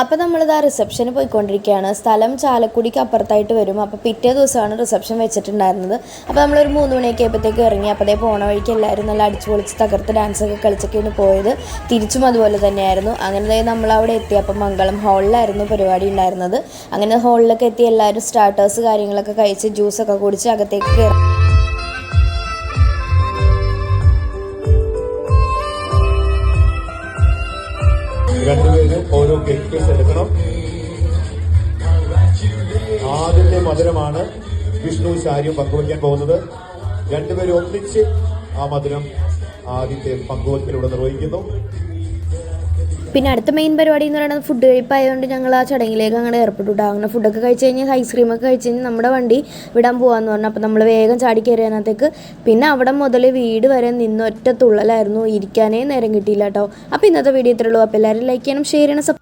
അപ്പോൾ നമ്മളിതാ റിസപ്ഷന് പോയിക്കൊണ്ടിരിക്കുകയാണ്. സ്ഥലം ചാലക്കുടിക്ക് അപ്പുറത്തായിട്ട് വരും. അപ്പോൾ പിറ്റേ ദിവസമാണ് റിസപ്ഷൻ വെച്ചിട്ടുണ്ടായിരുന്നത്. അപ്പോൾ നമ്മളൊരു 3 മണിയൊക്കെ ആയപ്പോഴത്തേക്ക് ഇറങ്ങി. അപ്പോൾ അതേ പോണ വഴിക്ക് എല്ലാവരും നല്ല അടിച്ചു പൊളിച്ച് തകർത്ത് ഡാൻസൊക്കെ കളിച്ചൊക്കെയാണ് പോയത്. തിരിച്ചും അതുപോലെ തന്നെയായിരുന്നു. അങ്ങനെ നമ്മളവിടെ എത്തി. അപ്പം മംഗളം ഹാളിലായിരുന്നു പരിപാടി ഉണ്ടായിരുന്നത്. അങ്ങനെ ഹാളിലൊക്കെ എത്തി എല്ലാവരും സ്റ്റാർട്ടേഴ്സ് കാര്യങ്ങളൊക്കെ കഴിച്ച് ജ്യൂസൊക്കെ കുടിച്ച് അകത്തേക്ക് കയറി. രണ്ടുപേരും ഓരോ കേക്ക് പീസ് എടുക്കണം. ആദ്യത്തെ മധുരമാണ് വിഷ്ണു ശാരിയും പങ്കുവയ്ക്കാൻ പോകുന്നത്. രണ്ടുപേരും ഒന്നിച്ച് ആ മധുരം ആദ്യത്തെ പങ്കുവയ്ക്കലൂടെ നിർവഹിക്കുന്നു. പിന്നെ അടുത്ത മെയിൻ പരിപാടി എന്ന് പറയുന്നത് ഫുഡ് കഴിപ്പായതുകൊണ്ട് ഞങ്ങൾ ആ ചടങ്ങിലേക്ക് അങ്ങനെ ഏർപ്പെട്ടു. അങ്ങനെ ഫുഡൊക്കെ കഴിച്ച് കഴിഞ്ഞാൽ ഐസ്ക്രീമൊക്കെ കഴിച്ച് കഴിഞ്ഞാൽ നമ്മുടെ വണ്ടി വിടാൻ പോകാമെന്ന് പറഞ്ഞു. അപ്പോൾ നമ്മൾ വേഗം ചാടി കയറിയതിനകത്തേക്ക് പിന്നെ അവിടെ മുതൽ വീട് വരെ നിന്ന് ഒറ്റ തുള്ളലായിരുന്നു. ഇരിക്കാനേ നേരം കിട്ടിയില്ല കേട്ടോ. അപ്പോൾ ഇന്നത്തെ വീഡിയോ ഇത്രയുള്ളൂ. അപ്പോൾ എല്ലാവരും ലൈക്ക് ചെയ്യണം, ഷെയർ ചെയ്യണം.